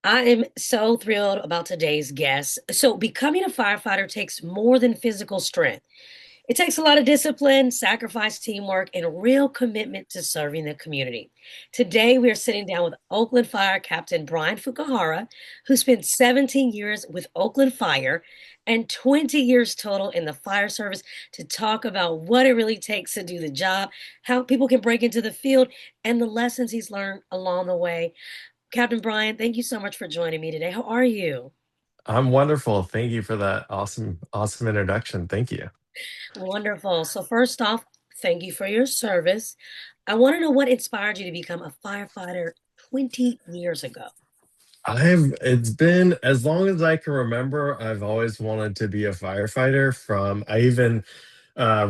I am so thrilled about today's guest. So, becoming a firefighter takes more than physical strength. It takes a lot of discipline, sacrifice, teamwork, and real commitment to serving the community. Today, we are sitting down with Oakland Fire Captain Brian Fukuhara, who spent 17 years with Oakland Fire and 20 years total in the fire service to talk about what it really takes to do the job, how people can break into the field, and the lessons he's learned along the way. Captain Brian, thank you so much for joining me today. How are you? I'm wonderful. Thank you for that awesome introduction. Thank you. Wonderful. So, first off, thank you for your service. I want to know what inspired you to become a firefighter 20 years ago. It's been as long as I can remember, I've always wanted to be a firefighter. I even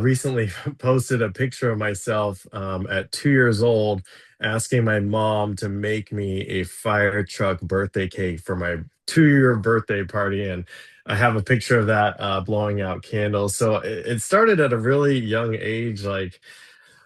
recently posted a picture of myself at 2 years old, asking my mom to make me a fire truck birthday cake for my 2 year birthday party. And I have a picture of that blowing out candles. So it started at a really young age, like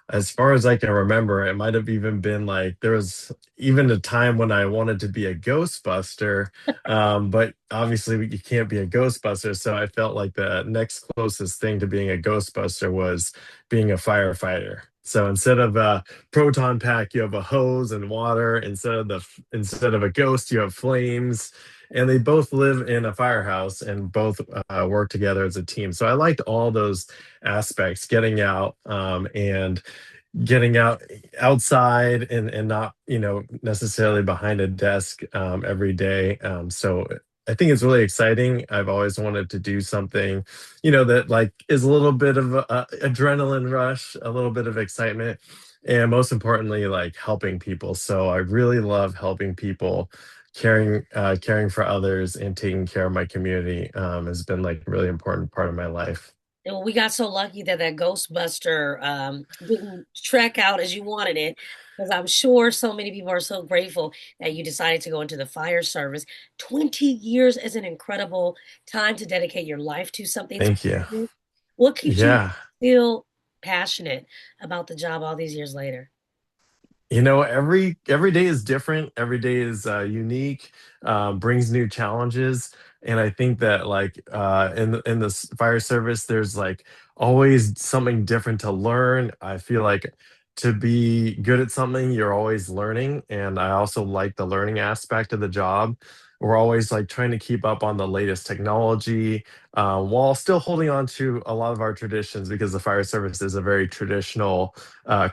as far as I can remember, it might have even been like there was even a time when I wanted to be a Ghostbuster, but obviously you can't be a Ghostbuster. So I felt like the next closest thing to being a Ghostbuster was being a firefighter. So instead of a proton pack, you have a hose and water. Instead of a ghost, you have flames. And they both live in a firehouse and both work together as a team. So I liked all those aspects, and getting outside and not necessarily behind a desk every day. So I think it's really exciting. I've always wanted to do something that like is a little bit of a adrenaline rush, a little bit of excitement, and most importantly like helping people. So I really love helping people. Caring for others and taking care of my community has been like a really important part of my life. And we got so lucky that that Ghostbuster didn't track out as you wanted it, because I'm sure so many people are so grateful that you decided to go into the fire service. 20 years is an incredible time to dedicate your life to something Thank you. specific. What keeps you Yeah. still passionate about the job all these years later? Every day is different. Every day is unique, brings new challenges, and I think that like in the fire service, there's like always something different to learn. I feel like to be good at something, you're always learning, and I also like the learning aspect of the job. We're always like trying to keep up on the latest technology, while still holding on to a lot of our traditions because the fire service is a very traditional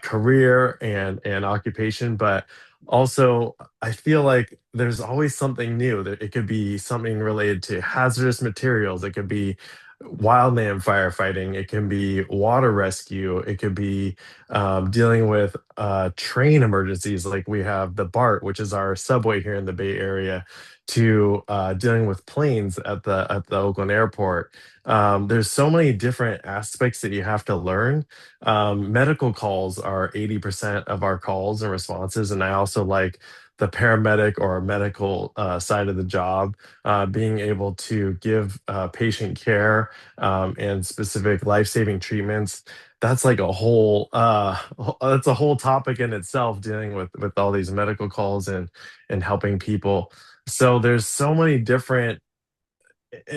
career and occupation, but also I feel like there's always something new. That it could be something related to hazardous materials. It could be wildland firefighting. It can be water rescue. It could be dealing with train emergencies, like we have the BART, which is our subway here in the Bay Area, to dealing with planes at the Oakland airport. There's so many different aspects that you have to learn. Medical calls are 80% of our calls and responses, and I also like the paramedic or medical side of the job, being able to give patient care and specific life-saving treatments. That's like that's a whole topic in itself, dealing with all these medical calls and helping people. So there's so many different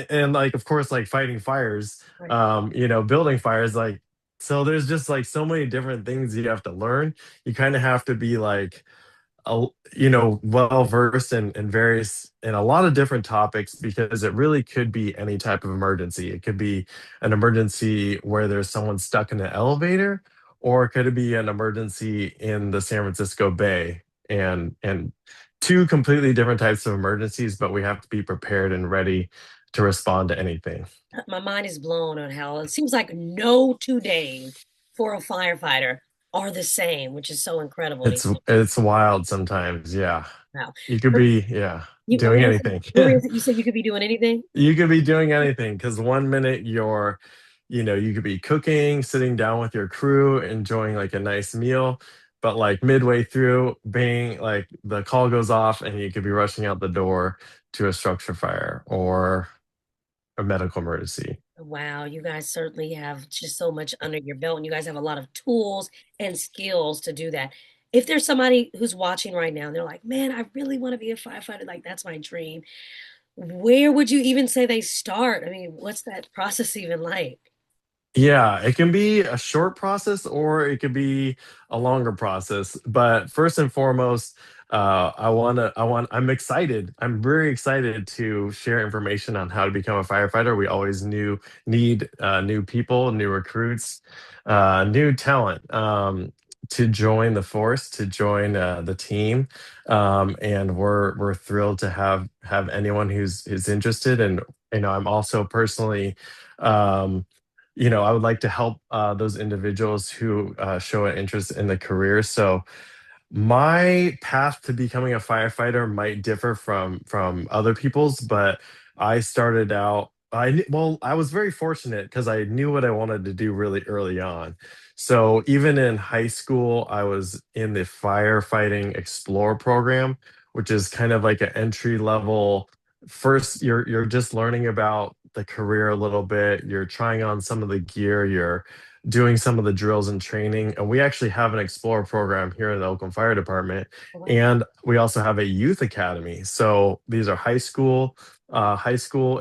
and like of course like fighting fires, Right. building fires, like so there's just like so many different things you have to learn. You kind of have to be like well versed in a lot of different topics, because it really could be any type of emergency. It could be an emergency where there's someone stuck in an elevator, or it could be an emergency in the San Francisco Bay, and two completely different types of emergencies, but we have to be prepared and ready to respond to anything. My mind is blown on how it seems like no 2 days for a firefighter are the same, which is so incredible to It's wild sometimes. Yeah. Wow. You could So be, yeah, what doing was it? anything. What was it? You said you could be doing anything? You could be doing anything, because one minute you could be cooking, sitting down with your crew, enjoying like a nice meal, but like midway through, bang, like the call goes off and you could be rushing out the door to a structure fire or a medical emergency. Wow, you guys certainly have just so much under your belt, and you guys have a lot of tools and skills to do that. if there's somebody who's watching right now and they're like, man, I really want to be a firefighter, like that's my dream. Where would you even say they start? I mean, what's that process even like? Yeah, it can be a short process or it could be a longer process. But first and foremost, I'm excited. I'm very excited to share information on how to become a firefighter. We always need new people, new recruits, new talent to join the force, to join the team. And we're thrilled to have anyone who's interested. And I'm also personally. Um, I would like to help those individuals who show an interest in the career. So my path to becoming a firefighter might differ from other people's, but I started out. I was very fortunate because I knew what I wanted to do really early on. So even in high school, I was in the firefighting Explore program, which is kind of like an entry level. First, you're just learning about the career a little bit. You're trying on some of the gear. You're doing some of the drills and training. And we actually have an Explorer program here in the Oakland Fire Department. Wow. And we also have a youth academy. So these are high school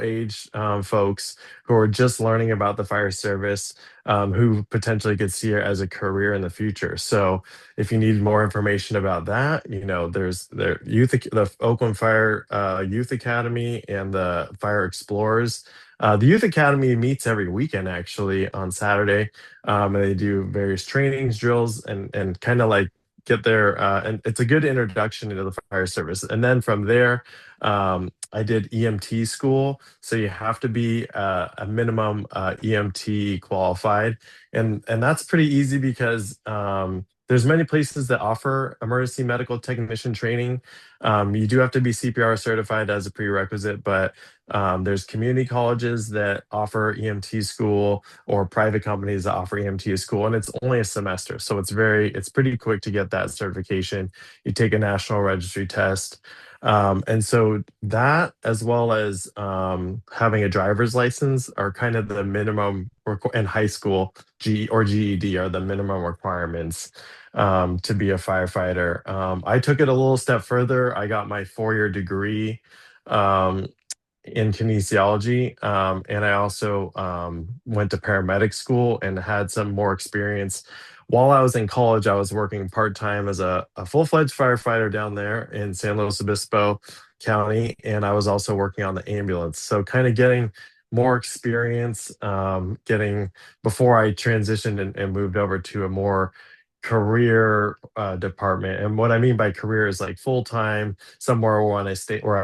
age folks who are just learning about the fire service, who potentially could see it as a career in the future. So if you need more information about that, there's the Oakland Fire Youth Academy and the Fire Explorers. The Youth Academy meets every weekend actually on Saturday, and they do various trainings, drills, and kind of like get their and it's a good introduction into the fire service. And then from there, I did EMT school, so you have to be a minimum EMT qualified, and that's pretty easy because there's many places that offer emergency medical technician training. You do have to be CPR certified as a prerequisite, but there's community colleges that offer EMT school or private companies that offer EMT school, and it's only a semester, so it's pretty quick to get that certification. You take a national registry test, and so that, as well as having a driver's license, are kind of the minimum in high school. G or GED are the minimum requirements to be a firefighter. I took it a little step further. I got my 4-year degree. Um, in kinesiology. And I also went to paramedic school and had some more experience. While I was in college, I was working part time as a full fledged firefighter down there in San Luis Obispo County. And I was also working on the ambulance. So, kind of getting more experience, getting before I transitioned and moved over to a more career department. And what I mean by career is like full time, somewhere where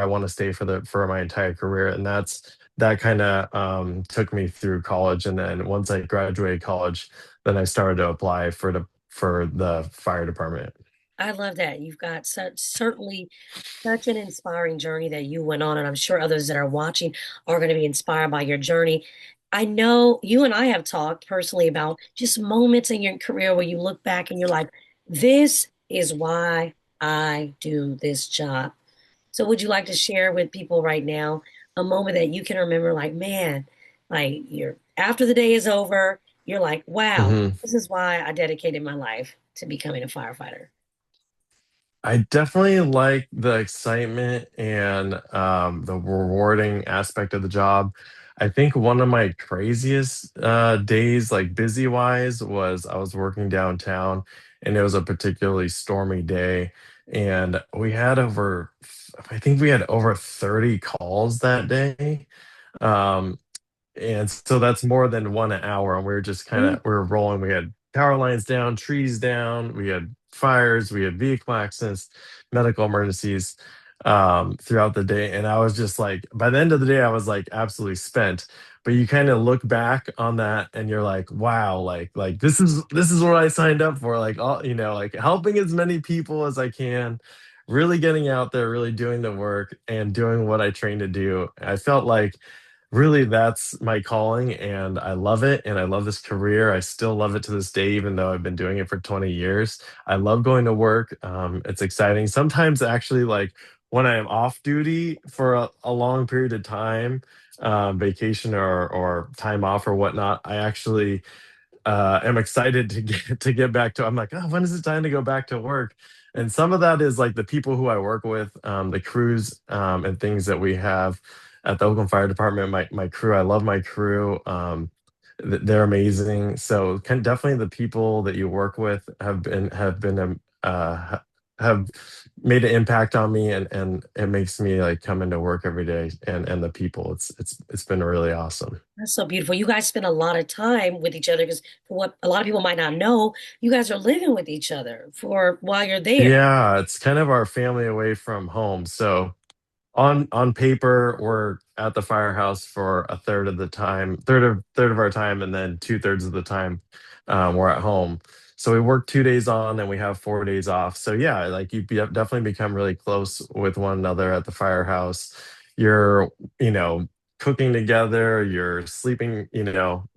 I want to stay for my entire career. And that kind of took me through college. And then once I graduated college, then I started to apply for the fire department. I love that. You've got certainly such an inspiring journey that you went on, and I'm sure others that are watching are going to be inspired by your journey. I know you and I have talked personally about just moments in your career where you look back and you're like, this is why I do this job. So, would you like to share with people right now a moment that you can remember, like, man, like you're after the day is over, you're like, wow, Mhm. this is why I dedicated my life to becoming a firefighter? I definitely like the excitement and the rewarding aspect of the job. I think one of my craziest days, like busy wise, was I was working downtown and it was a particularly stormy day. And I think we had over 30 calls that day. Um, and so that's more than 1 hour. And we were just we were rolling. We had power lines down, trees down, we had fires, we had vehicle accidents, medical emergencies throughout the day. And I was just like, by the end of the day, I was like absolutely spent. But you kind of look back on that and you're like, wow, like this is what I signed up for. Like all, like helping as many people as I can, really getting out there, really doing the work and doing what I trained to do. I felt like really that's my calling and I love it and I love this career. I still love it to this day, even though I've been doing it for 20 years. I love going to work. It's exciting. Sometimes actually like when I am off duty for a long period of time, vacation or time off or whatnot, I actually am excited to get back to. I'm like, oh, when is it time to go back to work? And some of that is like the people who I work with, the crews, and things that we have at the Oakland Fire Department. My crew, I love my crew. They're amazing. So definitely the people that you work with have made an impact on me, and it makes me like come into work every day, and the people. It's been really awesome. That's so beautiful. You guys spend a lot of time with each other because for what a lot of people might not know, you guys are living with each other for while you're there. Yeah, it's kind of our family away from home. So on paper, we're at the firehouse for a third of the time, third of our time, and then 2/3 of the time we're at home. So we work 2 days on and we have 4 days off. So yeah, like definitely become really close with one another at the firehouse. You're, you know, cooking together, you're sleeping,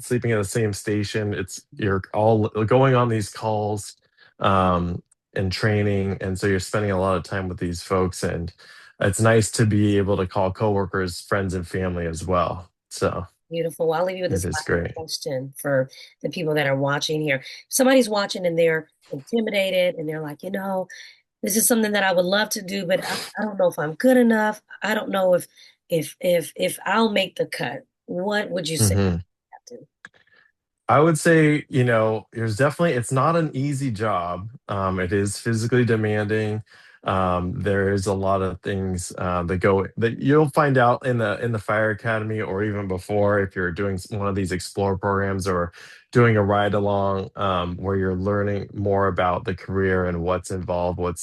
sleeping at the same station. You're all going on these calls um and training. And so you're spending a lot of time with these folks, and it's nice to be able to call coworkers friends and family as well. So Beautiful. Well, I'll leave you with it this is final great. question for the people that are watching here. If somebody's watching and they're intimidated and they're like, this is something that I would love to do, but I don't know if I'm good enough. I don't know if I'll make the cut. What would you say, Mhm. Captain? I would say, there's definitely, it's not an easy job. It is physically demanding. There is a lot of things that you'll find out in the fire academy, or even before, if you're doing one of these explore programs or doing a ride along, where you're learning more about the career and what's involved, what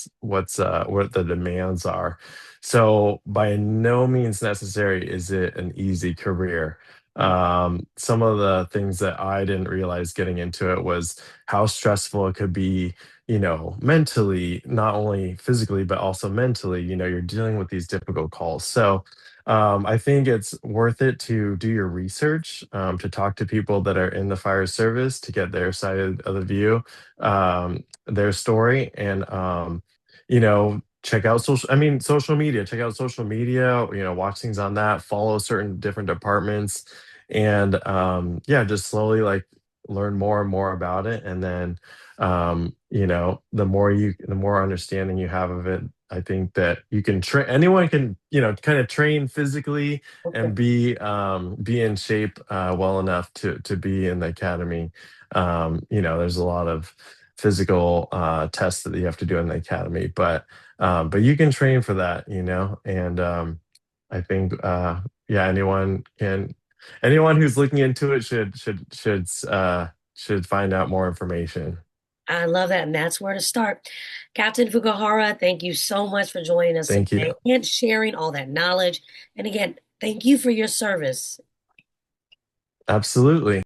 the demands are. So by no means necessary is it an easy career. Some of the things that I didn't realize getting into it was how stressful it could be, mentally, not only physically, but also mentally. You're dealing with these difficult calls. So I think it's worth it to do your research, to talk to people that are in the fire service to get their side of the view, their story, and, check out social media, check out social media, watch things on that, follow certain different departments, and yeah, just slowly like learn more and more about it. And then the more understanding you have of it, I think that you can train anyone can, kind of train physically Okay. and be in shape well enough to be in the academy. There's a lot of physical tests that you have to do in the academy, but you can train for that, and I think yeah, anyone who's looking into it should find out more information. I love that, and that's where to start. Captain Fukuhara, thank you so much for joining us Thank you. today and sharing all that knowledge. And again, thank you for your service. Absolutely.